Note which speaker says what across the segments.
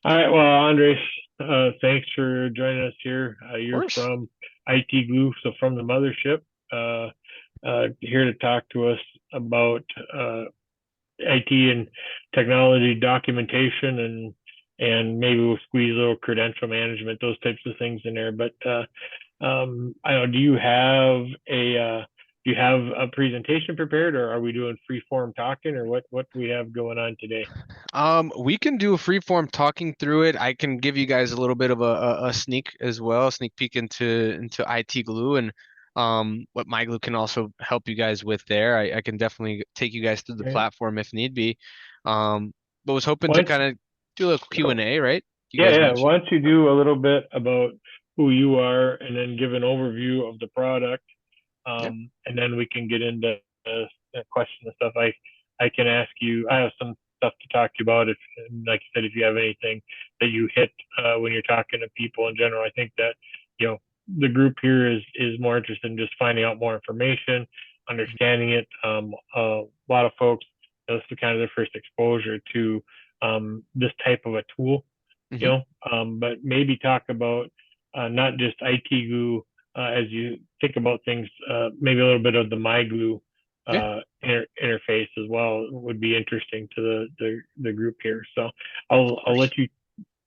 Speaker 1: All right, well, Andres, thanks for joining us here.
Speaker 2: Of
Speaker 1: You're
Speaker 2: course.
Speaker 1: from IT Glue, so from the mothership, here to talk to us about IT and technology documentation and maybe we'll squeeze a little credential management, those types of things in there. But I don't know, do you have a presentation prepared, or are we doing free form talking, or what do we have going on today?
Speaker 2: We can do a free form talking through it. I can give you guys a little bit of a sneak as well, a sneak peek into IT Glue and what MyGlue can also help you guys with there. I can definitely take you guys through the
Speaker 1: Right.
Speaker 2: platform if need be. But was hoping to
Speaker 1: Once,
Speaker 2: kind of do a little Q&A, right? You
Speaker 1: yeah,
Speaker 2: guys
Speaker 1: yeah.
Speaker 2: mentioned.
Speaker 1: Why don't you do a little bit about who you are and then give an overview of the product,
Speaker 2: Yeah.
Speaker 1: and then we can get into questions and stuff. I can ask you. I have some stuff to talk to you about. If, like I said, if you have anything that you hit when you're talking to people in general, I think that you know the group here is more interested in just finding out more information, understanding it. A lot of folks, this is kind of their first exposure to this type of a tool,
Speaker 2: Hmm.
Speaker 1: but maybe talk about not just IT glue as you think about things, maybe a little bit of the MyGlue
Speaker 2: Yeah.
Speaker 1: interface as well would be interesting to the group here. So
Speaker 2: Of
Speaker 1: I'll
Speaker 2: course.
Speaker 1: let you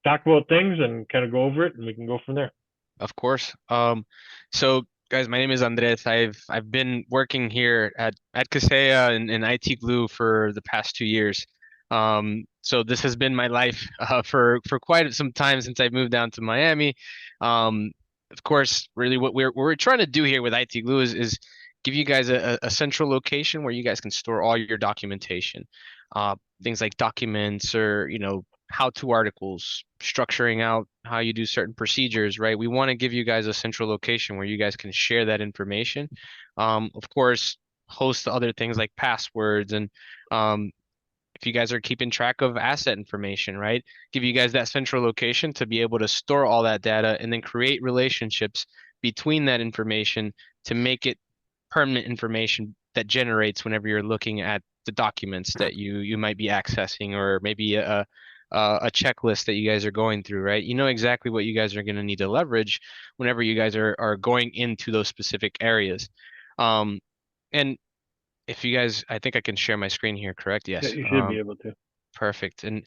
Speaker 1: talk about things and kind of go over it, and we can go from there.
Speaker 2: Of course. So guys, my name is Andres. I've been working here at Kaseya and IT Glue for the past 2 years. So this has been my life for quite some time since I moved down to Miami. Um, of course, really what we're trying to do here with IT Glue is give you guys a central location where you guys can store all your documentation. Things like documents or, how-to articles, structuring out how you do certain procedures, right? We want to give you guys a central location where you guys can share that information. Of course, host other things like passwords and if you guys are keeping track of asset information, right? Give you guys that central location to be able to store all that data and then create relationships between that information to make it permanent information that generates whenever you're looking at the documents that you might be accessing or maybe a checklist that you guys are going through, right? You know exactly what you guys are going to need to leverage whenever you guys are going into those specific areas. Um, and if you guys, I think I can share my screen here, correct?
Speaker 1: Yeah,
Speaker 2: Yes.
Speaker 1: you should be able to.
Speaker 2: Perfect. And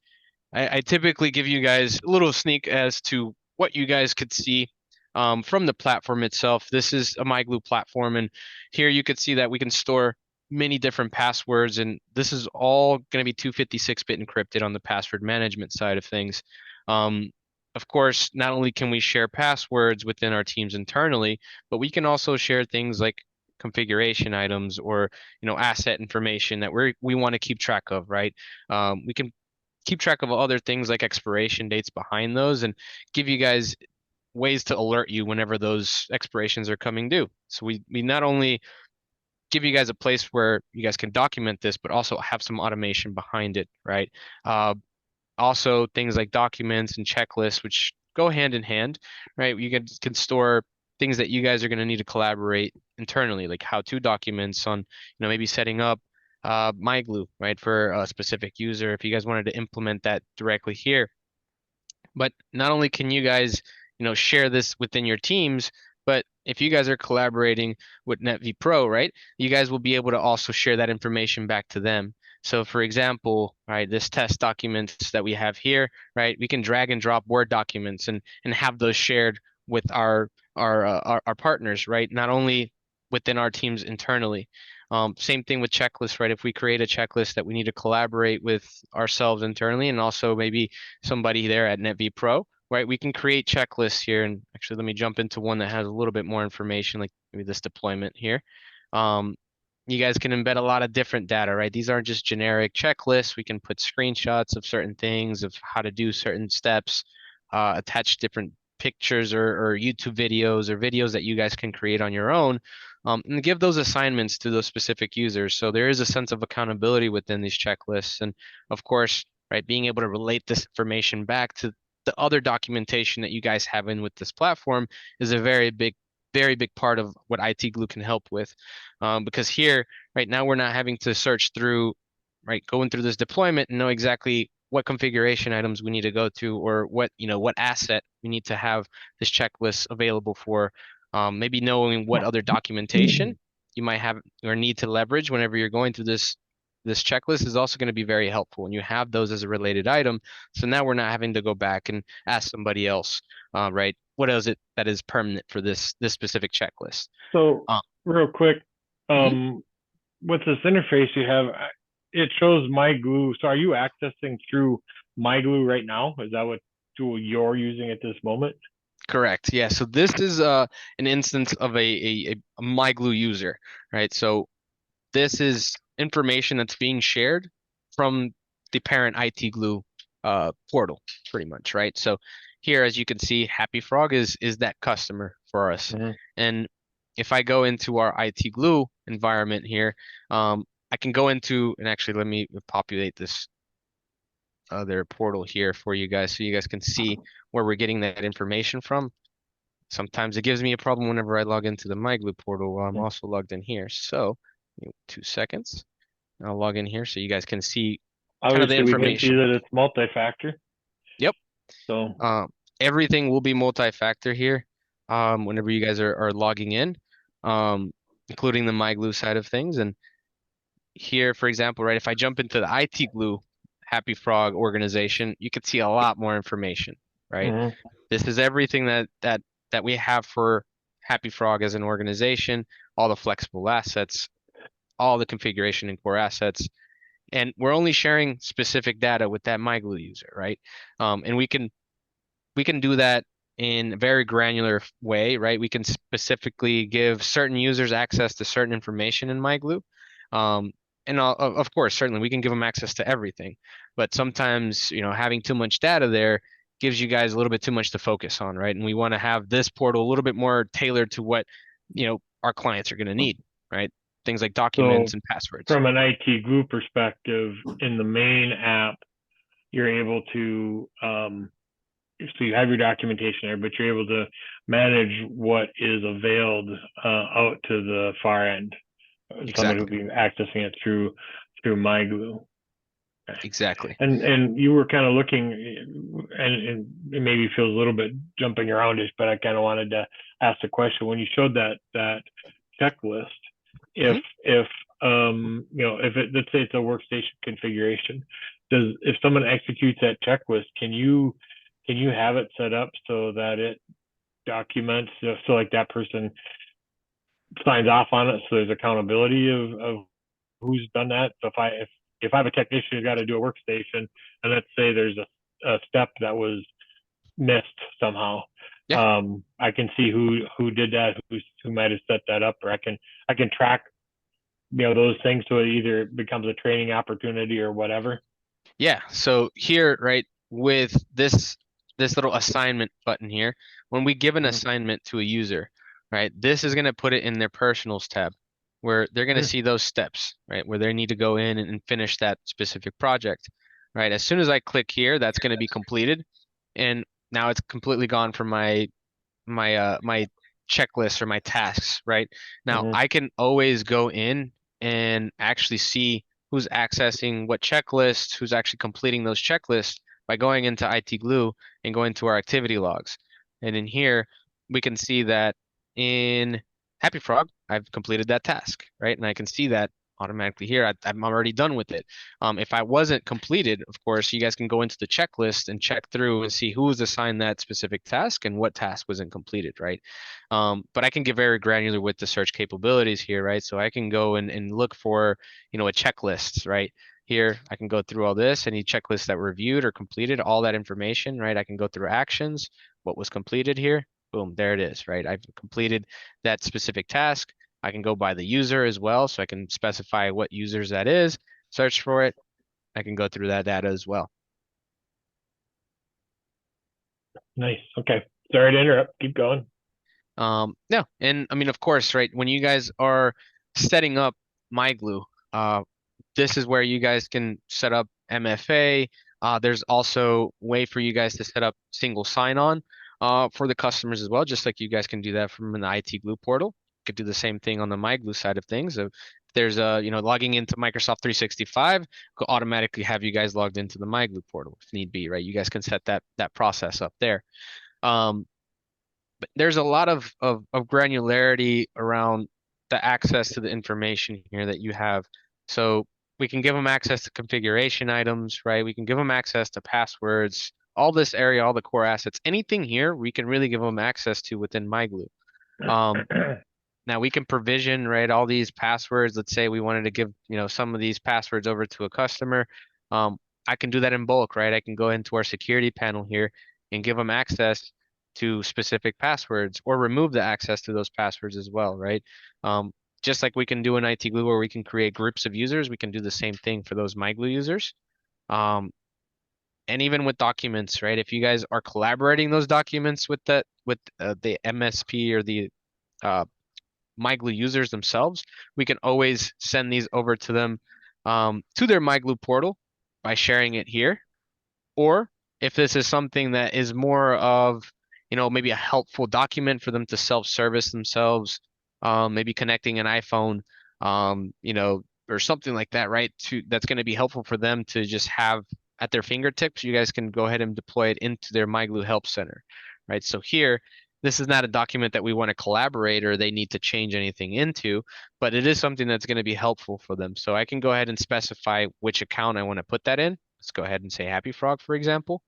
Speaker 2: I typically give you guys a little sneak as to what you guys could see from the platform itself. This is a MyGlue platform, and here you could see that we can store many different passwords, and this is all going to be 256-bit encrypted on the password management side of things. Um, of course, not only can we share passwords within our teams internally, but we can also share things like configuration items or asset information that we want to keep track of, right? We can keep track of other things like expiration dates behind those and give you guys ways to alert you whenever those expirations are coming due. So we not only give you guys a place where you guys can document this, but also have some automation behind it, right? Uh, Also things like documents and checklists, which go hand in hand, right? You can store things that you guys are going to need to collaborate internally, like how-to documents on, maybe setting up MyGlue, right, for a specific user if you guys wanted to implement that directly here. But not only can you guys, share this within your teams, but if you guys are collaborating with NetV Pro, right, you guys will be able to also share that information back to them. So for example, right, this test documents that we have here, right, we can drag and drop Word documents and have those shared with our partners, right? Not only within our teams internally. Same thing with checklists, right? If we create a checklist that we need to collaborate with ourselves internally and also maybe somebody there at NetV Pro, right? We can create checklists here. And actually, let me jump into one that has a little bit more information, like maybe this deployment here. Um, you guys can embed a lot of different data, right? These aren't just generic checklists. We can put screenshots of certain things, of how to do certain steps, attach different pictures or YouTube videos or videos that you guys can create on your own, and give those assignments to those specific users. So there is a sense of accountability within these checklists. And of course, right, being able to relate this information back to the other documentation that you guys have in with this platform is a very big part of what IT Glue can help with. Because here, right now, we're not having to search through, right, going through this deployment and know exactly what configuration items we need to go to, or what, what asset we need to have this checklist available for. Maybe knowing what other documentation you might have or need to leverage whenever you're going through this checklist is also going to be very helpful when you have those as a related item. So now we're not having to go back and ask somebody else, right? What is it that is permanent for this specific checklist?
Speaker 1: So
Speaker 2: Uh,
Speaker 1: real quick,
Speaker 2: mhm.
Speaker 1: with this interface you have, it shows MyGlue. So are you accessing through MyGlue right now? Is that what tool you're using at this moment?
Speaker 2: Correct. Yeah. So this is an instance of a MyGlue user, right? So this is information that's being shared from the parent IT Glue portal, pretty much, right? So here, as you can see, Happy Frog is that customer for us.
Speaker 1: Mm-hmm.
Speaker 2: And if I go into our IT Glue environment here, I can go into, and actually let me populate this other portal here for you guys so you guys can see where we're getting that information from. Sometimes it gives me a problem whenever I log into the MyGlue portal while I'm also logged in here. So, 2 seconds. I'll log in here so you guys can see kind of the
Speaker 1: Obviously, we can see
Speaker 2: information.
Speaker 1: that it's multi-factor.
Speaker 2: Yep.
Speaker 1: So,
Speaker 2: Everything will be multi-factor here whenever you guys are logging in, including the MyGlue side of things. And here, for example, right, if I jump into the IT Glue Happy Frog organization, you can see a lot more information, right?
Speaker 1: mhm.
Speaker 2: This is everything that we have for Happy Frog as an organization, all the flexible assets, all the configuration and core assets, and we're only sharing specific data with that MyGlue user, right? And we can do that in a very granular way, right? We can specifically give certain users access to certain information in MyGlue. And of course, certainly we can give them access to everything, but sometimes, having too much data there gives you guys a little bit too much to focus on, right? And we want to have this portal a little bit more tailored to what, our clients are going to need, right? Things like
Speaker 1: So
Speaker 2: documents and passwords.
Speaker 1: from an IT glue perspective, in the main app, you're able to, so you have your documentation there, but you're able to manage what is availed out to the far end. Someone who'll
Speaker 2: Exactly.
Speaker 1: be accessing it through MyGlue. Okay.
Speaker 2: Exactly.
Speaker 1: And you were kind of looking, and it maybe feels a little bit jumping aroundish, but I kind of wanted to ask the question when you showed that checklist.
Speaker 2: Mhm.
Speaker 1: If it, let's say it's a workstation configuration, if someone executes that checklist, can you have it set up so that it documents, so like that person signs off on it, so there's accountability of who's done that. So if I have a technician who's got to do a workstation, and let's say there's a step that was missed somehow,
Speaker 2: Yeah.
Speaker 1: I can see who did that, who might have set that up, or I can track those things, so it either becomes a training opportunity or whatever.
Speaker 2: Yeah, so here, right, with this little assignment button here, when we give an
Speaker 1: Mm-hmm.
Speaker 2: assignment to a user, right, this is going to put it in their personals tab where they're going to see those steps, right, where they need to go in and finish that specific project, right? As soon as I click here, that's going to be completed, and now it's completely gone from my checklist or my tasks, right? Now
Speaker 1: Mm-hmm.
Speaker 2: I can always go in and actually see who's accessing what checklist, who's actually completing those checklists by going into IT Glue and going to our activity logs. And in here, we can see that in Happy Frog, I've completed that task, right? And I can see that automatically here. I'm already done with it. If I wasn't completed, of course, you guys can go into the checklist and check through and see who was assigned that specific task and what task wasn't completed, right? But I can get very granular with the search capabilities here, right? So I can go and look for, a checklist, right? Here, I can go through all this, any checklists that were reviewed or completed, all that information, right? I can go through actions, what was completed here. Boom, there it is, right? I've completed that specific task. I can go by the user as well, so I can specify what users that is, search for it. I can go through that data as well.
Speaker 1: Nice. Okay. Sorry to interrupt. Keep going.
Speaker 2: No, and I mean, of course, right, when you guys are setting up MyGlue, this is where you guys can set up MFA. There's also a way for you guys to set up single sign-on for the customers as well, just like you guys can do that from an IT Glue portal. You could do the same thing on the MyGlue side of things of there's a, logging into Microsoft 365, will automatically have you guys logged into the MyGlue portal if need be, right? You guys can set that process up there. Um, but there's a lot of granularity around the access to the information here that you have. So we can give them access to configuration items, right? We can give them access to passwords, all this area, all the core assets, anything here, we can really give them access to within MyGlue. Now we can provision, right, all these passwords. Let's say we wanted to give, some of these passwords over to a customer. I can do that in bulk, right? I can go into our security panel here and give them access to specific passwords or remove the access to those passwords as well, right? Just like we can do in IT Glue where we can create groups of users, we can do the same thing for those MyGlue users. And even with documents, right? If you guys are collaborating those documents with the MSP or the MyGlue users themselves, we can always send these over to them to their MyGlue portal by sharing it here. Or if this is something that is more of, maybe a helpful document for them to self-service themselves, maybe connecting an iPhone, or something like that, right? That's going to be helpful for them to just have at their fingertips. You guys can go ahead and deploy it into their MyGlue Help Center, right? So here, this is not a document that we want to collaborate or they need to change anything into, but it is something that's going to be helpful for them. So I can go ahead and specify which account I want to put that in. Let's go ahead and say Happy Frog, for example.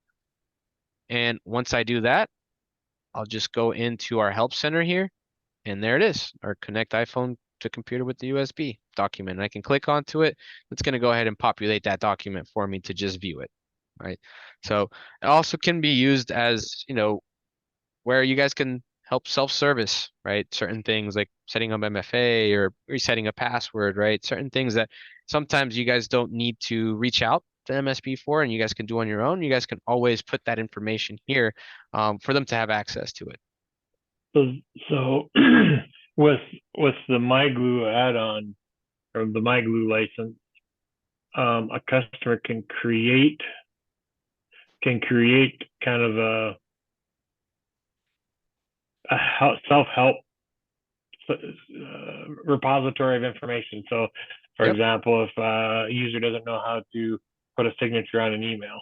Speaker 2: And once I do that, I'll just go into our Help Center here, and there it is, our connect iPhone to computer with the USB document. And I can click onto it. It's going to go ahead and populate that document for me to just view it, right? So it also can be used as, where you guys can help self-service, right? Certain things like setting up MFA or resetting a password, right? Certain things that sometimes you guys don't need to reach out to MSP for, and you guys can do on your own. You guys can always put that information here for them to have access to it.
Speaker 1: So with the MyGlue add-on or the MyGlue license, a customer can create kind of a self-help repository of information. So, for example, if a user doesn't know how to put a signature on an email,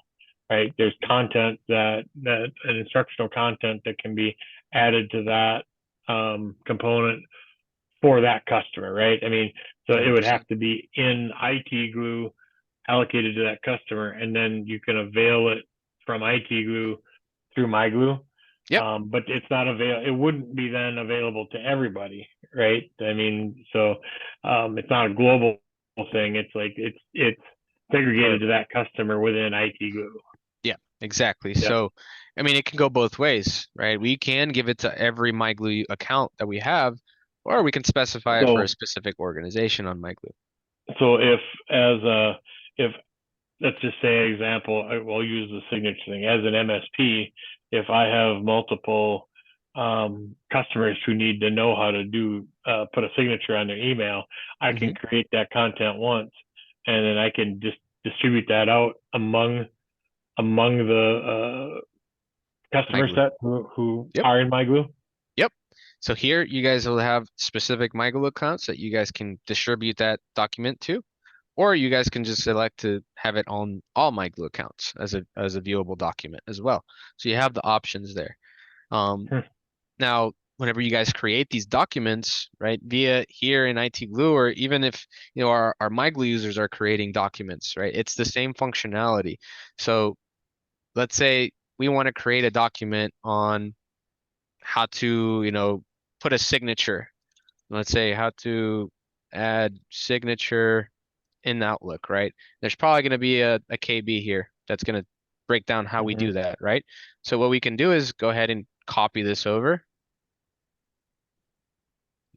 Speaker 1: right? There's content that an instructional content that can be added to that component for that customer, right? I mean, so 100%. It would have to be in IT Glue allocated to that customer, and then you can avail it from IT Glue through MyGlue.
Speaker 2: Yep.
Speaker 1: But it's not it wouldn't be then available to everybody, right? I mean, so it's not a global thing. It's like it's segregated to that customer within IT Glue.
Speaker 2: Yeah, exactly. Yep. So, I mean, it can go both ways, right? We can give it to every MyGlue account that we have, or we can specify it for a specific organization on MyGlue.
Speaker 1: So if let's just say an example, we'll use the signature thing as an MSP. If I have multiple customers who need to know how to put a signature on their email, I can create that content once, and then I can just distribute that out among the customer set who are in MyGlue.
Speaker 2: Yep. So here you guys will have specific MyGlue accounts that you guys can distribute that document to, or you guys can just select to have it on all MyGlue accounts as a viewable document as well. So you have the options there. Now, whenever you guys create these documents, right, via here in IT Glue, or even if our MyGlue users are creating documents, right, it's the same functionality. So let's say we want to create a document on how to put a signature. Let's say how to add signature in Outlook, right? There's probably going to be a KB here that's going to break down how we do that, right? So what we can do is go ahead and copy this over.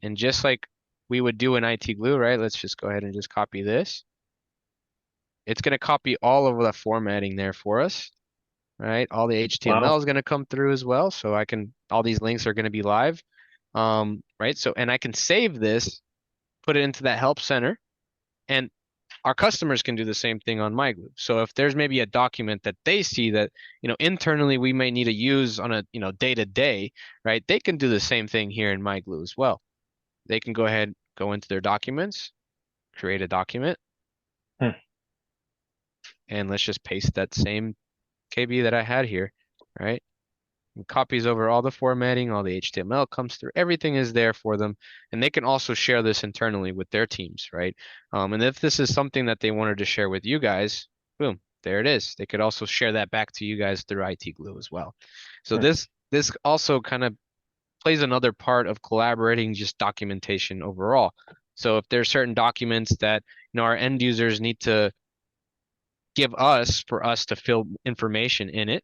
Speaker 2: And just like we would do in IT Glue, right? Let's just go ahead and just copy this. It's going to copy all of the formatting there for us, right? All the HTML is going to come through as well. So all these links are going to be live, right? So, and I can save this, put it into that help center, and our customers can do the same thing on MyGlue. So if there's maybe a document that they see that, internally we may need to use on a, day to day, right? They can do the same thing here in MyGlue as well. They can go ahead, go into their documents, create a document,
Speaker 1: Hmm.
Speaker 2: and let's just paste that same KB that I had here, right? And copies over all the formatting, all the HTML comes through, everything is there for them. And they can also share this internally with their teams, right? And if this is something that they wanted to share with you guys, boom, there it is. They could also share that back to you guys through IT Glue as well. So
Speaker 1: Hmm.
Speaker 2: this also kind of plays another part of collaborating, just documentation overall. So if there's certain documents that our end users need to give us for us to fill information in it,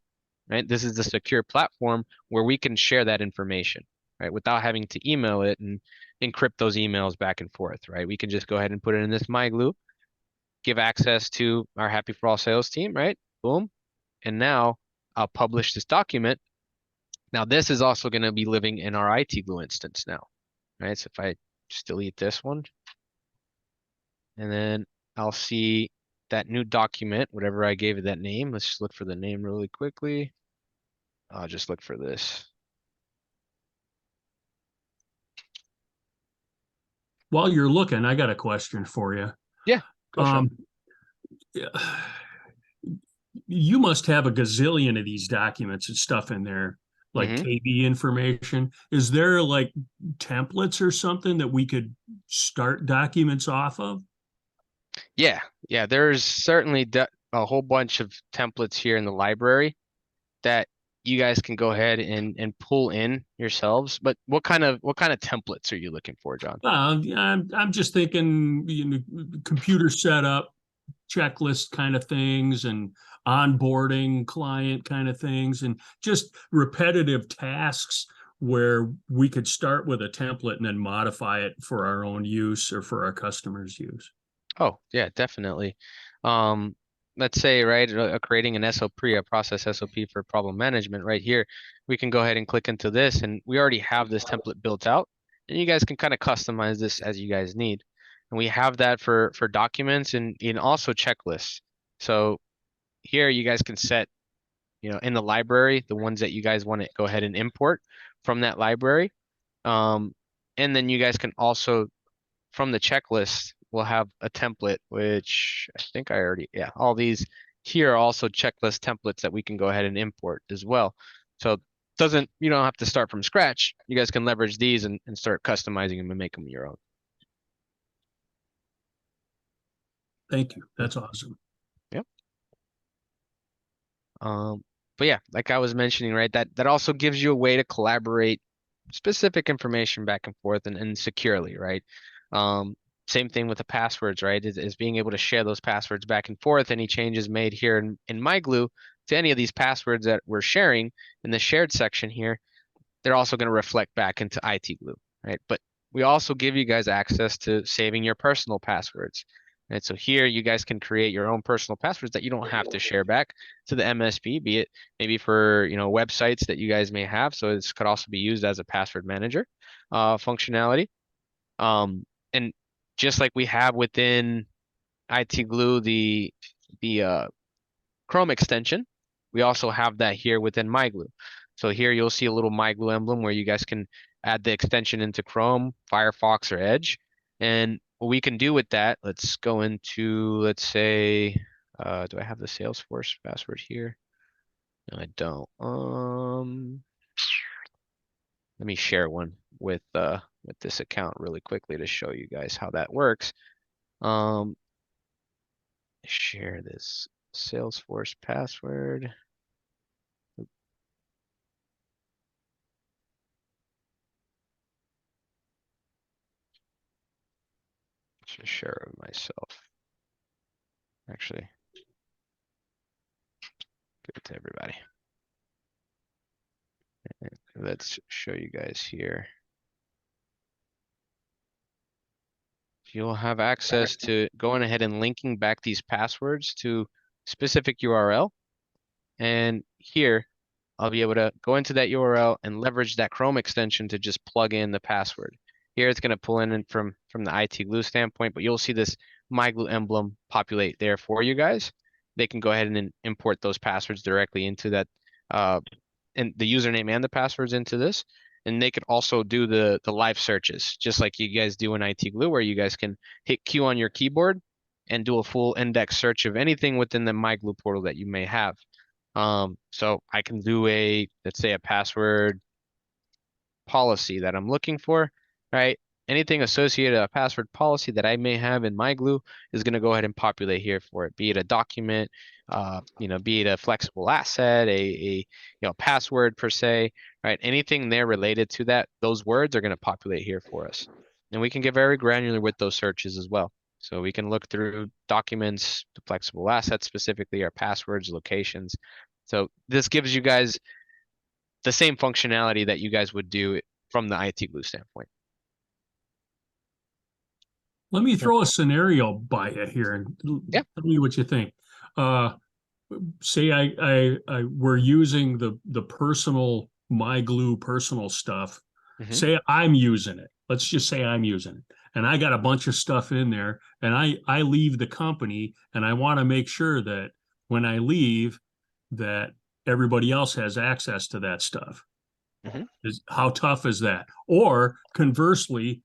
Speaker 2: right? This is the secure platform where we can share that information, right? Without having to email it and encrypt those emails back and forth, right? We can just go ahead and put it in this MyGlue, give access to our Happy for All sales team, right? Boom. And now I'll publish this document. Now this is also going to be living in our IT Glue instance now, right? So if I just delete this one, and then I'll see that new document, whatever I gave it that name. Let's just look for the name really quickly. I'll just look for this.
Speaker 3: While you're looking, I got a question for you.
Speaker 2: Yeah, go Sean.
Speaker 3: Yeah, you must have a gazillion of these documents and stuff in there, like
Speaker 2: Mhm.
Speaker 3: KB information. Is there like templates or something that we could start documents off of?
Speaker 2: Yeah, there's certainly a whole bunch of templates here in the library that you guys can go ahead and pull in yourselves. But what kind of templates are you looking for, John?
Speaker 3: I'm just thinking, computer setup, checklist kind of things, and onboarding client kind of things, and just repetitive tasks where we could start with a template and then modify it for our own use or for our customers' use.
Speaker 2: Oh, yeah, definitely. Um, let's say, right, creating an SOP, a process SOP for problem management right here. We can go ahead and click into this, and we already have this template built out, and you guys can kind of customize this as you guys need. And we have that for documents and also checklists. So here you guys can set, in the library, the ones that you guys want to go ahead and import from that library. Um, and then you guys can also, from the checklist, we'll have a template, which I think I already, yeah, all these here are also checklist templates that we can go ahead and import as well. So you don't have to start from scratch. You guys can leverage these and start customizing them and make them your own.
Speaker 3: Thank you. That's awesome.
Speaker 2: Yep. But yeah, like I was mentioning, right, that also gives you a way to collaborate specific information back and forth and securely, right? Um, Same thing with the passwords, right? Is being able to share those passwords back and forth. Any changes made here in MyGlue to any of these passwords that we're sharing in the shared section here, they're also going to reflect back into IT Glue, right? But we also give you guys access to saving your personal passwords. And so here you guys can create your own personal passwords that you don't have to share back to the MSP, be it maybe for websites that you guys may have. So this could also be used as a password manager functionality. And just like we have within IT Glue the Chrome extension, we also have that here within MyGlue. So here you'll see a little MyGlue emblem where you guys can add the extension into Chrome, Firefox, or Edge. And what we can do with that, let's go into, let's say, do I have the Salesforce password here? No, I don't. Let me share one with this account really quickly to show you guys how that works. Share this Salesforce password. Just share it myself. Actually, give it to everybody. Let's show you guys here. You'll have access to going ahead and linking back these passwords to specific URL. And here, I'll be able to go into that URL and leverage that Chrome extension to just plug in the password. Here, it's going to pull in from the IT Glue standpoint, but you'll see this MyGlue emblem populate there for you guys. They can go ahead and import those passwords directly into that, and the username and the passwords into this. and they could also do the live searches, just like you guys do in IT Glue, where you guys can hit Q on your keyboard and do a full index search of anything within the MyGlue portal that you may have. So I can do let's say a password policy that I'm looking for, right? Anything associated a password policy that I may have in MyGlue is going to go ahead and populate here for it, be it a document, be it a flexible asset, a password per se, right? Anything there related to that, those words are going to populate here for us. And we can get very granular with those searches as well. So we can look through documents, the flexible assets, specifically our passwords, locations. So this gives you guys the same functionality that you guys would do from the IT Glue standpoint.
Speaker 3: Let me throw a scenario by you here and
Speaker 2: Yeah.
Speaker 3: tell me what you think. Say we're using the personal MyGlue personal stuff.
Speaker 2: Mhm.
Speaker 3: Say I'm using it. Let's just say I'm using it. And I got a bunch of stuff in there, and I leave the company, and I want to make sure that when I leave that everybody else has access to that stuff.
Speaker 2: Mhm.
Speaker 3: How tough is that? Or conversely,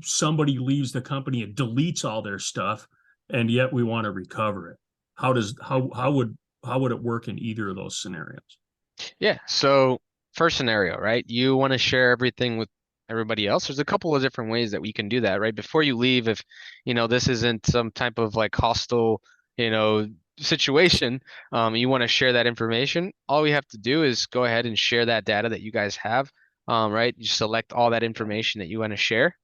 Speaker 3: somebody leaves the company and deletes all their stuff, and yet we want to recover it. How would it work in either of those scenarios?
Speaker 2: Yeah. So first scenario, right? You want to share everything with everybody else. There's a couple of different ways that we can do that, right? Before you leave, if this isn't some type of like hostile, situation, you want to share that information. All we have to do is go ahead and share that data that you guys have, right? You select all that information that you want to share,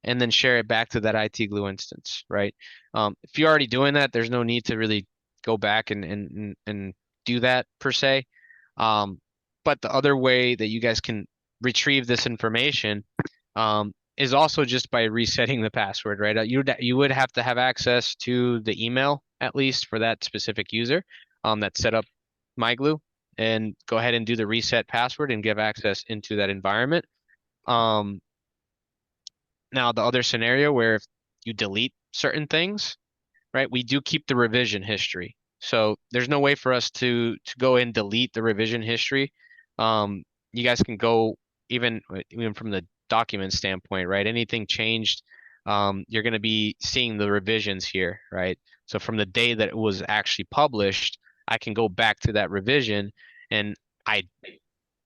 Speaker 2: and then share it back to that IT Glue instance, right? If you're already doing that, there's no need to really go back and do that per se. But the other way that you guys can retrieve this information is also just by resetting the password, right? You would have to have access to the email at least for that specific user that set up MyGlue, and go ahead and do the reset password and give access into that environment. Now, the other scenario where if you delete certain things, right, we do keep the revision history. So there's no way for us to go and delete the revision history. You guys can go even from the document standpoint, right? Anything changed, you're going to be seeing the revisions here, right? So from the day that it was actually published, I can go back to that revision, and I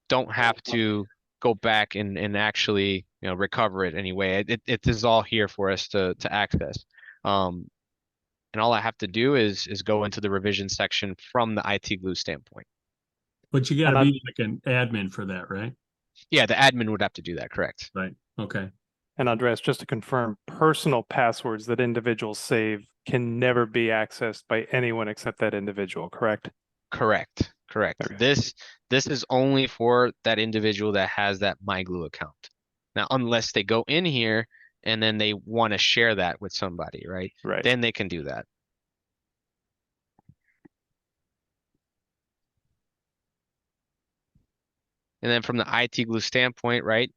Speaker 2: don't have to go back and actually recover it anyway. It is all here for us to access. And all I have to do is go into the revision section from the IT Glue standpoint.
Speaker 3: But you got to
Speaker 4: And
Speaker 3: be like an admin for that, right?
Speaker 2: Yeah, the admin would have to do that, correct?
Speaker 3: Right. Okay.
Speaker 4: And Andreas, just to confirm, personal passwords that individuals save can never be accessed by anyone except that individual, correct?
Speaker 2: Correct.
Speaker 4: Okay.
Speaker 2: This is only for that individual that has that MyGlue account. Now, unless they go in here and then they want to share that with somebody, right?
Speaker 4: Right.
Speaker 2: Then they can do that. And then from the IT Glue standpoint, right,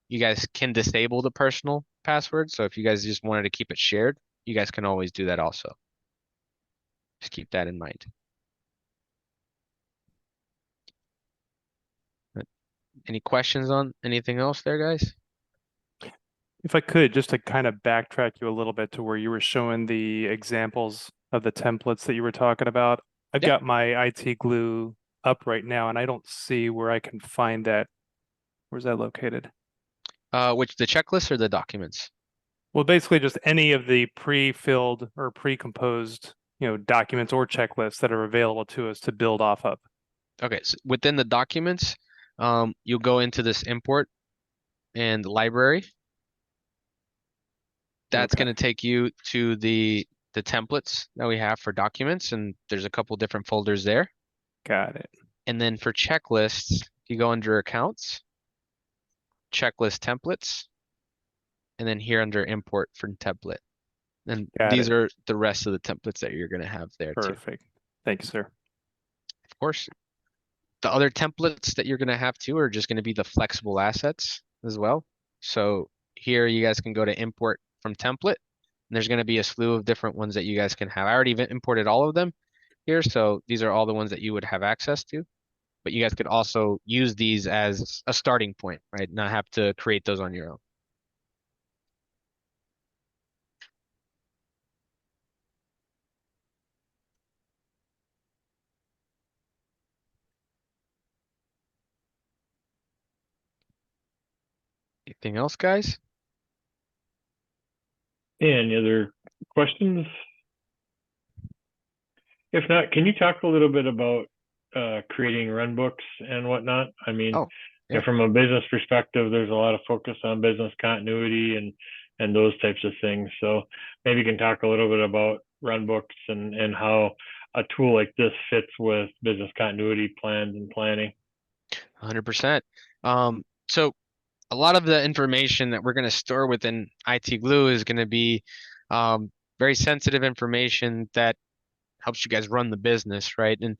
Speaker 2: you guys can disable the personal password. So if you guys just wanted to keep it shared, you guys can always do that also. Just keep that in mind. Any questions on anything else there, guys?
Speaker 4: If I could, just to kind of backtrack you a little bit to where you were showing the examples of the templates that you were talking about. I've
Speaker 2: Yeah.
Speaker 4: got my IT Glue up right now, and I don't see where I can find that. Where's that located?
Speaker 2: Which, the checklist or the documents?
Speaker 4: Well, basically just any of the pre-filled or pre-composed, documents or checklists that are available to us to build off of.
Speaker 2: Okay, so within the documents, you'll go into this import and library. That's
Speaker 4: Okay.
Speaker 2: going to take you to the templates that we have for documents, and there's a couple different folders there.
Speaker 4: Got it.
Speaker 2: And then for checklists, you go under accounts, checklist templates, and then here under import for template. And
Speaker 4: Got
Speaker 2: these
Speaker 4: it.
Speaker 2: are the rest of the templates that you're going to have there too.
Speaker 4: Perfect. Thank you, sir.
Speaker 2: Of course. The other templates that you're going to have too are just going to be the flexible assets as well. So here you guys can go to import from template. And there's going to be a slew of different ones that you guys can have. I already imported all of them here, so these are all the ones that you would have access to. but you guys could also use these as a starting point, right? Not have to create those on your own. Anything else, guys?
Speaker 1: Any other questions? If not, can you talk a little bit about creating run books and whatnot? I mean,
Speaker 2: Oh, yeah.
Speaker 1: from a business perspective, there's a lot of focus on business continuity and those types of things. So maybe you can talk a little bit about run books and how a tool like this fits with business continuity plans and planning.
Speaker 2: 100%. So a lot of the information that we're going to store within IT Glue is going to be very sensitive information that helps you guys run the business, right? And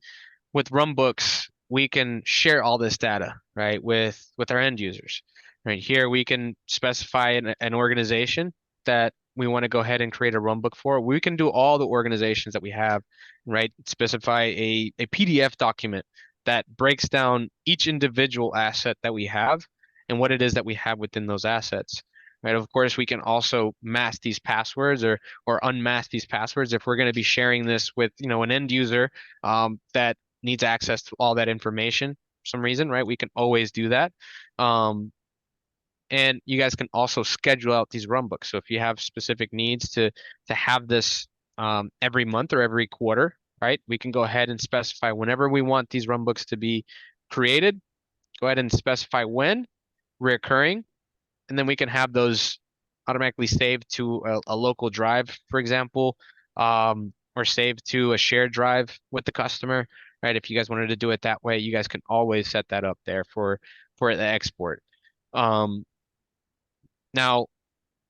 Speaker 2: with Runbooks, we can share all this data, right, with our end users. Right here, we can specify an organization that we want to go ahead and create a runbook for. We can do all the organizations that we have, right? Specify a PDF document that breaks down each individual asset that we have and what it is that we have within those assets. Right. Of course, we can also mask these passwords or unmask these passwords if we're going to be sharing this with an end user that needs access to all that information for some reason, right? We can always do that. And you guys can also schedule out these runbooks. So if you have specific needs to have this every month or every quarter, right? We can go ahead and specify whenever we want these runbooks to be created. Go ahead and specify when, recurring, and then we can have those automatically saved to a local drive, for example, or saved to a shared drive with the customer, right? If you guys wanted to do it that way, you guys can always set that up there for the export. Now,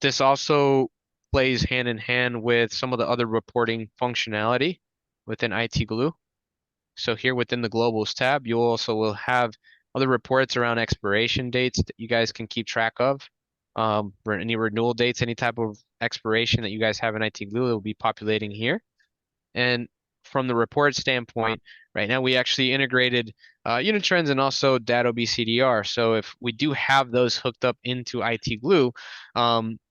Speaker 2: this also plays hand in hand with some of the other reporting functionality within IT Glue. So here within the Globals tab, you also will have other reports around expiration dates that you guys can keep track of. Any renewal dates, any type of expiration that you guys have in IT Glue, it will be populating here. And from the report standpoint, right now we actually integrated unit trends and also data BCDR. So if we do have those hooked up into IT Glue,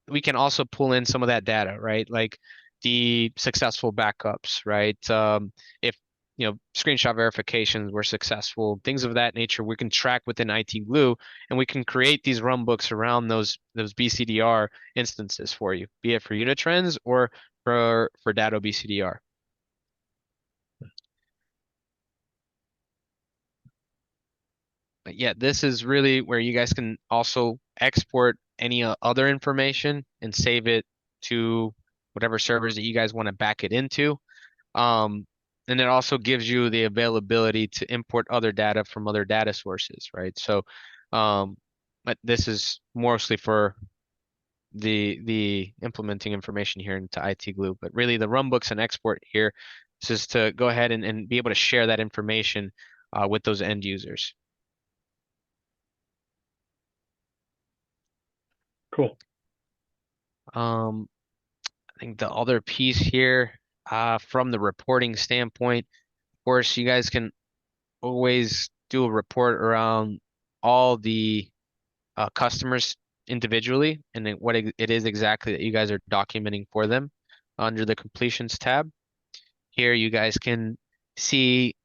Speaker 2: we can also pull in some of that data, right? Like the successful backups, right? If screenshot verifications were successful, things of that nature, we can track within IT Glue, and we can create these runbooks around those BCDR instances for you, be it for unit trends or for data BCDR. But yeah, this is really where you guys can also export any other information and save it to whatever servers that you guys want to back it into. And it also gives you the availability to import other data from other data sources, right? So, but this is mostly for the implementing information here into IT Glue. But really, the runbooks and export here is just to go ahead and be able to share that information with those end users.
Speaker 1: Cool.
Speaker 2: I think the other piece here, from the reporting standpoint, of course, you guys can always do a report around all the customers individually and then what it is exactly that you guys are documenting for them under the completions tab. Here, you guys can see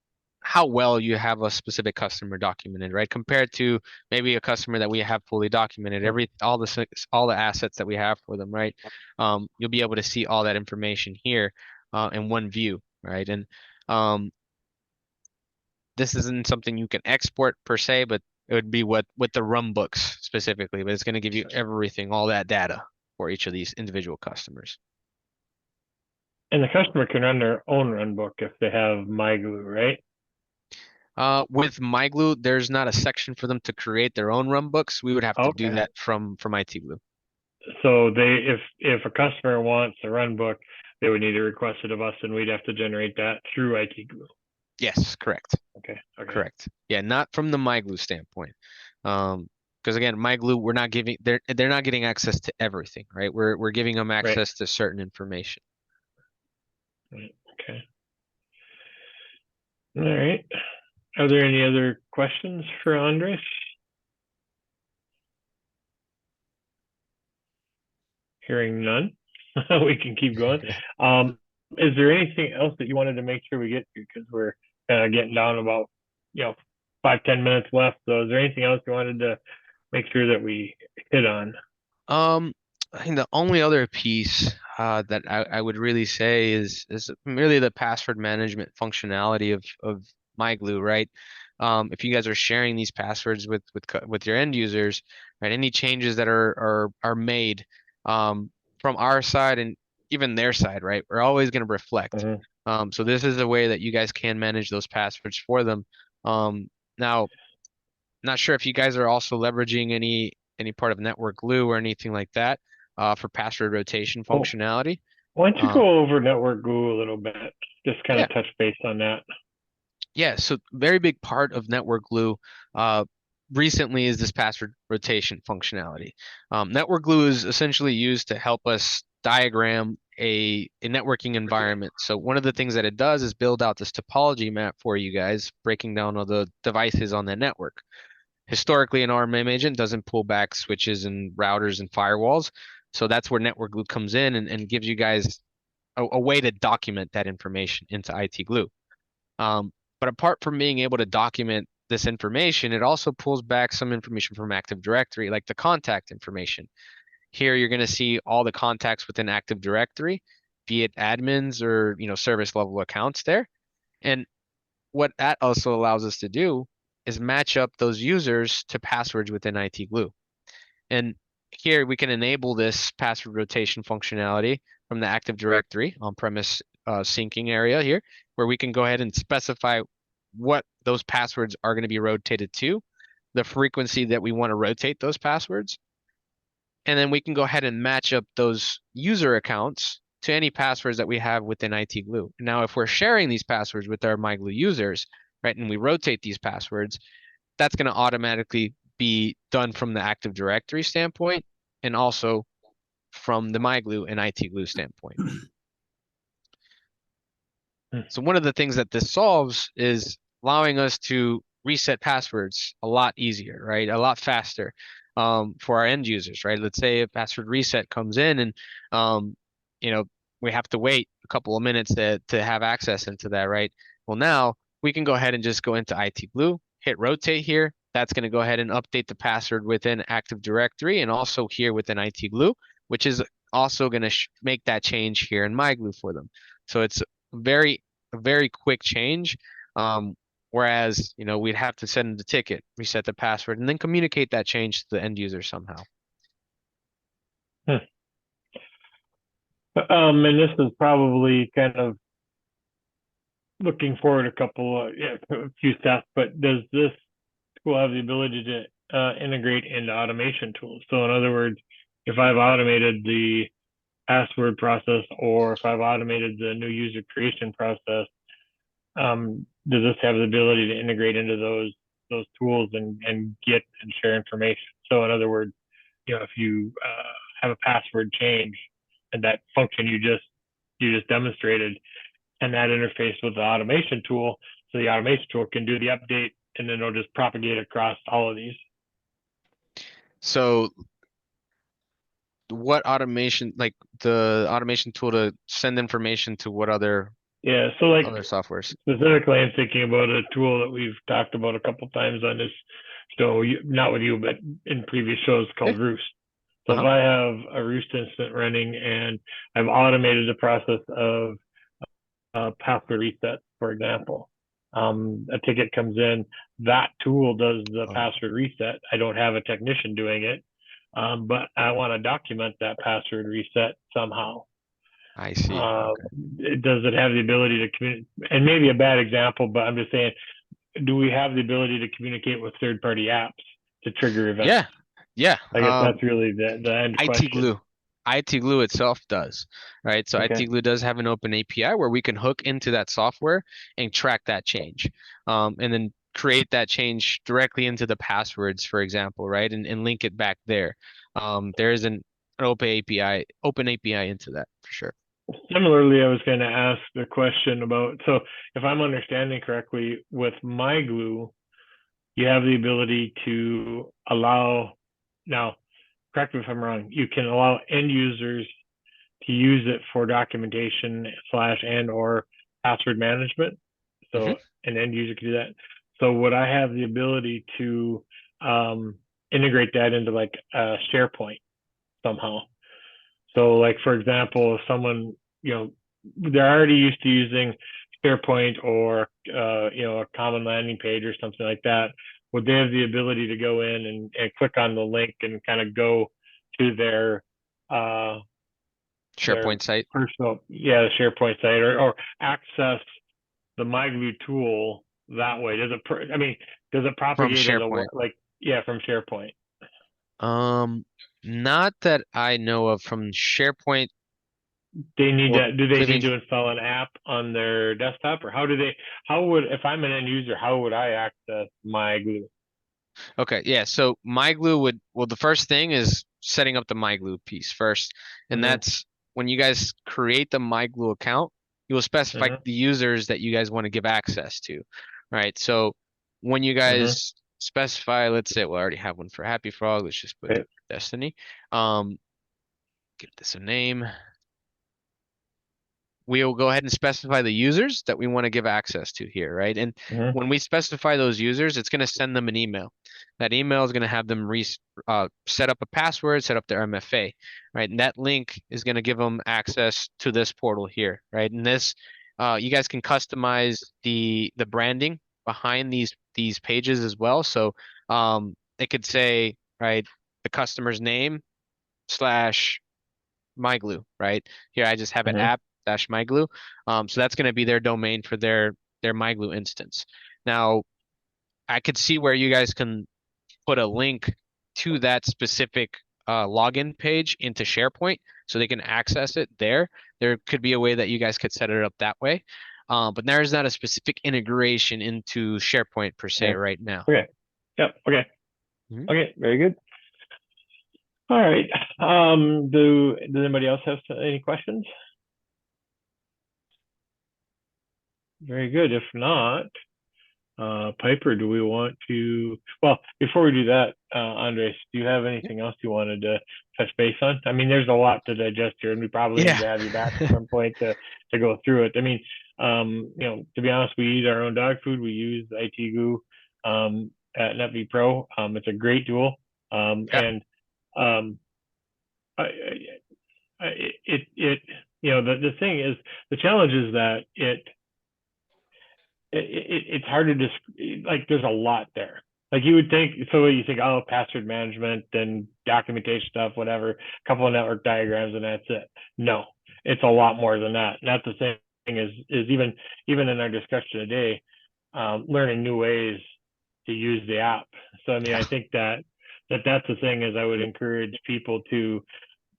Speaker 2: how well you have a specific customer documented, right? Compared to maybe a customer that we have fully documented, all the assets that we have for them, right? You'll be able to see all that information here in one view, right? And this isn't something you can export per se, but it would be with the runbooks specifically, but it's going to give you everything, all that data for each of these individual customers.
Speaker 1: And the customer can run their own run book if they have MyGlue, right?
Speaker 2: With MyGlue, there's not a section for them to create their own runbooks. We would have to do
Speaker 1: Okay.
Speaker 2: that from IT Glue.
Speaker 1: So if a customer wants a run book, they would need to request it of us, and we'd have to generate that through IT Glue.
Speaker 2: Yes, correct.
Speaker 1: Okay.
Speaker 2: Correct. Yeah, not from the MyGlue standpoint. Because again, MyGlue, we're not giving they're not getting access to everything, right? We're giving them access to certain information.
Speaker 1: Right. Okay. All right. Are there any other questions for Andres? Hearing none, we can keep going. Is there anything else that you wanted to make sure we get to? Because we're getting down about 5-10 minutes left. So is there anything else you wanted to make sure that we hit on?
Speaker 2: I think the only other piece that I would really say is really the password management functionality of MyGlue, right? If you guys are sharing these passwords with your end users, right? Any changes that are made from our side and even their side, right? We're always going to reflect. So this is a way that you guys can manage those passwords for them. Now, not sure if you guys are also leveraging any part of Network Glue or anything like that for password rotation functionality.
Speaker 1: Why don't you go over Network Glue a little bit? Just kind of touch base on that.
Speaker 2: Yeah, so very big part of Network Glue recently is this password rotation functionality. Network Glue is essentially used to help us diagram a networking environment. So one of the things that it does is build out this topology map for you guys, breaking down all the devices on the network. Historically, an RMM agent doesn't pull back switches and routers and firewalls. So that's where Network Glue comes in and gives you guys a way to document that information into IT Glue. But apart from being able to document this information, it also pulls back some information from Active Directory, like the contact information. Here, you're going to see all the contacts within Active Directory, be it admins or service level accounts there. And what that also allows us to do is match up those users to passwords within IT Glue. And here we can enable this password rotation functionality from the Active Directory on-premise syncing area here, where we can go ahead and specify what those passwords are going to be rotated to, the frequency that we want to rotate those passwords, and then we can go ahead and match up those user accounts to any passwords that we have within IT Glue. Now, if we're sharing these passwords with our MyGlue users, right, and we rotate these passwords, that's going to automatically be done from the Active Directory standpoint and also from the MyGlue and IT Glue standpoint. So one of the things that this solves is allowing us to reset passwords a lot easier, right? A lot faster for our end users, right? Let's say a password reset comes in and, we have to wait a couple of minutes to have access into that, right? Well, now we can go ahead and just go into IT Glue, hit rotate here. That's going to go ahead and update the password within Active Directory and also here within IT Glue, which is also going to make that change here in MyGlue for them. So it's a very quick change. Whereas, we'd have to send the ticket, reset the password, and then communicate that change to the end user somehow.
Speaker 1: And this is probably kind of looking forward a few steps, but does this tool have the ability to integrate into automation tools? So in other words, if I've automated the password process or if I've automated the new user creation process, does this have the ability to integrate into those tools and get and share information? So in other words, if you have a password change and that function you just demonstrated, and that interface with the automation tool, so the automation tool can do the update and then it'll just propagate across all of these.
Speaker 2: So what automation, like the automation tool to send information to what other
Speaker 1: so like
Speaker 2: other softwares?
Speaker 1: Specifically, I'm thinking about a tool that we've talked about a couple times on this show, not with you, but in previous shows, called Roost. So if I have a Roost instance running and I've automated the process of password reset, for example, a ticket comes in, that tool does the password reset. I don't have a technician doing it, but I want to document that password reset somehow.
Speaker 2: I see.
Speaker 1: Does it have the ability to communicate? And maybe a bad example, but I'm just saying, do we have the ability to communicate with third-party apps to trigger events?
Speaker 2: Yeah.
Speaker 1: I guess that's really the end question.
Speaker 2: IT Glue itself does, right? So IT Glue does have an open API where we can hook into that software and track that change, and then create that change directly into the passwords, for example, right? And link it back there. There is an open API into that for sure.
Speaker 1: Similarly, I was going to ask the question about, so if I'm understanding correctly, with MyGlue, you have the ability to allow, now, correct me if I'm wrong, you can allow end users to use it for documentation slash and or password management.
Speaker 2: Mhm.
Speaker 1: So an end user can do that. So would I have the ability to integrate that into like SharePoint somehow? So like, for example, if someone, they're already used to using SharePoint or, a common landing page or something like that, would they have the ability to go in and click on the link and kind of go to their
Speaker 2: SharePoint site.
Speaker 1: personal, the SharePoint site, or access the MyGlue tool that way? Does it
Speaker 2: From
Speaker 1: propagate as
Speaker 2: SharePoint.
Speaker 1: from SharePoint?
Speaker 2: Not that I know of from SharePoint.
Speaker 1: They need
Speaker 2: Well,
Speaker 1: to, do they
Speaker 2: I mean,
Speaker 1: need to install an app on their desktop, or if I'm an end user, how would I access MyGlue?
Speaker 2: okay, yeah. So MyGlue well, the first thing is setting up the MyGlue piece first, and
Speaker 1: Mm-hmm,
Speaker 2: that's when you guys create the MyGlue account, you will specify
Speaker 1: mm-hmm,
Speaker 2: the users that you guys want to give access to, right? So when you
Speaker 1: mm-hmm.
Speaker 2: guys specify, let's say, well, I already have one for Happy Frog. Let's just put
Speaker 1: Okay.
Speaker 2: Destiny. Give this a name. We'll go ahead and specify the users that we want to give access to here, right? And
Speaker 1: Mm-hmm,
Speaker 2: when we specify those users, it's going to send them an email. That email is going to have them set up a password, set up their MFA, right? And that link is going to give them access to this portal here, right? And this, you guys can customize the branding behind these pages as well. So it could say, right, the customer's name slash MyGlue, right? Here I just have it
Speaker 1: mm-hmm.
Speaker 2: app-myglue. So that's going to be their domain for their MyGlue instance. Now, I could see where you guys can put a link to that specific login page into SharePoint so they can access it there. There could be a way that you guys could set it up that way. But there is not a specific integration into SharePoint per se
Speaker 1: Yeah.
Speaker 2: right now.
Speaker 1: Okay. Yep. Okay.
Speaker 2: Mhm.
Speaker 1: Okay. Very good. All right. Does anybody else have any questions? Very good. If not, Piper, do we want to? Well, before we do that, Andres, do you have anything else you wanted to touch base on? I mean, there's a lot to digest here, and we probably need
Speaker 2: Yeah.
Speaker 1: to have you back at some point to go through it. I mean, to be honest, we eat our own dog food. We use ITGoo at NetV Pro. It's a great tool,
Speaker 2: Yeah.
Speaker 1: and I, the thing is, the challenge is that it's hard to like, there's a lot there. Like, you would think, so you think, oh, password management and documentation stuff, whatever, a couple of network diagrams, and that's it. No, it's a lot more than that. And that's the thing is even in our discussion today, learning new ways to use the app. So, I mean, I think that's the thing is I would encourage people to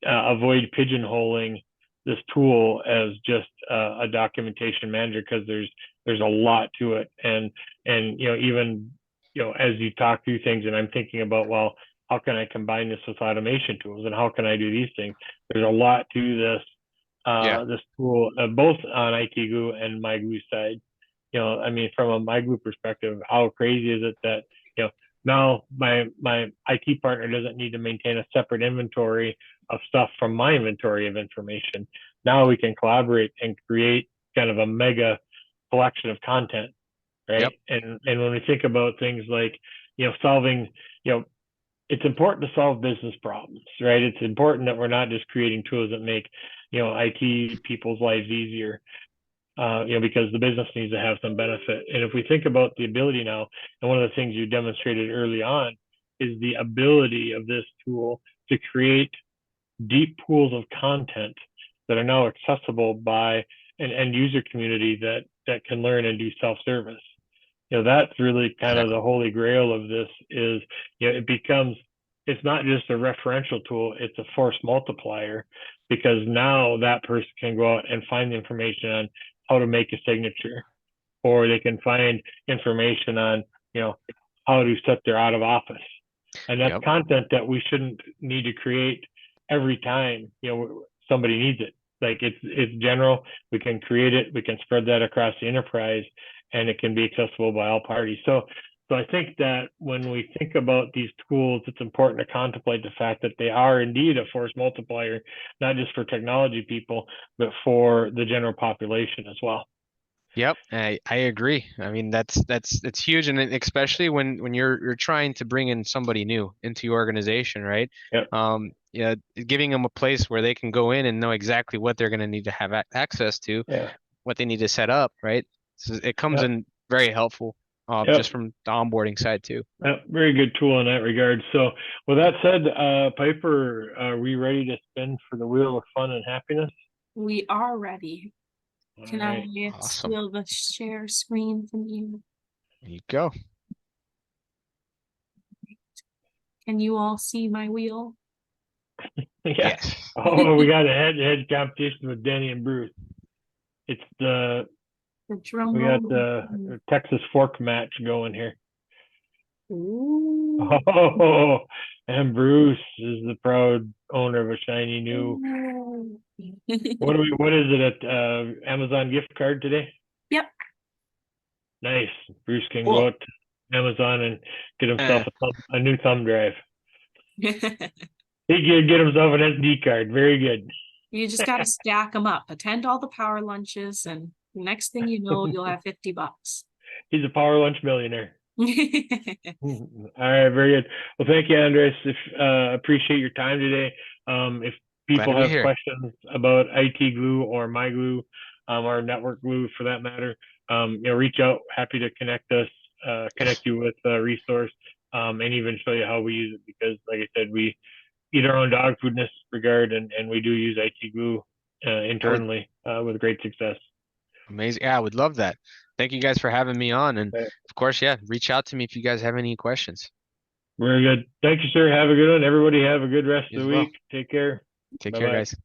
Speaker 1: avoid pigeonholing this tool as just a documentation manager, because there's a lot to it, and even as you talk through things, and I'm thinking about, well, how can I combine this with automation tools, and how can I do these things? There's a lot to this tool, both on ITGoo and MyGlue side. I mean, from a MyGlue perspective, how crazy is it that now my IT partner doesn't need to maintain a separate inventory of stuff from my inventory of information. Now we can collaborate and create kind of a mega collection of content, right?
Speaker 2: Yep.
Speaker 1: And when we think about things like solving, it's important to solve business problems, right? It's important that we're not just creating tools that make IT people's lives easier. Because the business needs to have some benefit. And if we think about the ability now, and one of the things you demonstrated early on is the ability of this tool to create deep pools of content that are now accessible by an end user community that can learn and do self-service. That's really kind of
Speaker 2: Exactly.
Speaker 1: the holy grail of this is, it's not just a referential tool, it's a force multiplier, because now that person can go out and find the information on how to make a signature, or they can find information on, how to set their out of office. And that's
Speaker 2: Yep.
Speaker 1: content that we shouldn't need to create every time, somebody needs it. Like it's general. We can create it. We can spread that across the enterprise, and it can be accessible by all parties. So I think that when we think about these tools, it's important to contemplate the fact that they are indeed a force multiplier, not just for technology people, but for the general population as well.
Speaker 2: Yep, I agree. I mean, that's huge, and especially when you're trying to bring in somebody new into your organization, right?
Speaker 1: Yep.
Speaker 2: Yeah, giving them a place where they can go in and know exactly what they're going to need to have access to,
Speaker 1: Yeah.
Speaker 2: what they need to set up, right? So it comes
Speaker 1: Yep.
Speaker 2: in very helpful,
Speaker 1: Yep.
Speaker 2: just from the onboarding side too.
Speaker 1: Yep. Very good tool in that regard. So with that said, Piper, are we ready to spin for the wheel of fun and happiness?
Speaker 5: We are ready.
Speaker 1: All
Speaker 5: Can
Speaker 1: right.
Speaker 5: I
Speaker 2: Awesome.
Speaker 5: steal the share screen from you?
Speaker 2: There you go.
Speaker 5: Can you all see my wheel?
Speaker 1: Yeah.
Speaker 2: Yes.
Speaker 1: Oh, we got a head-to-head competition with Danny and Bruce. It's
Speaker 5: The drum
Speaker 1: we got
Speaker 5: roll.
Speaker 1: the Texas fork match going here.
Speaker 5: Ooh.
Speaker 1: Oh, and Bruce is the proud owner of a shiny new. What is it at Amazon gift card today?
Speaker 5: Yep.
Speaker 1: Nice. Bruce can
Speaker 5: Cool.
Speaker 1: go out to Amazon and get himself a new thumb drive. He can get himself an SD card. Very good.
Speaker 5: You just got to stack them up. Attend all the power lunches, and next thing you know, you'll have $50.
Speaker 1: He's a PowerLunch millionaire. All right, very good. Well, thank you, Andreas. Appreciate your time today. If people have questions about IT Glue or MyGlue, or Network Glue for that matter, reach out. Happy to connect you with a resource, and even show you how we use it. Because, like I said, we eat our own dog food in this regard, and we do use IT Glue internally with great success.
Speaker 2: Amazing. Yeah, I would love that. Thank you guys for having me on. And of course, yeah, reach out to me if you guys have any questions.
Speaker 1: Very good. Thank you, sir. Have a good one. Everybody have a good rest
Speaker 2: You
Speaker 1: of
Speaker 2: as
Speaker 1: the
Speaker 2: well.
Speaker 1: week. Take care.
Speaker 2: Take
Speaker 1: Bye-bye.
Speaker 2: care, guys.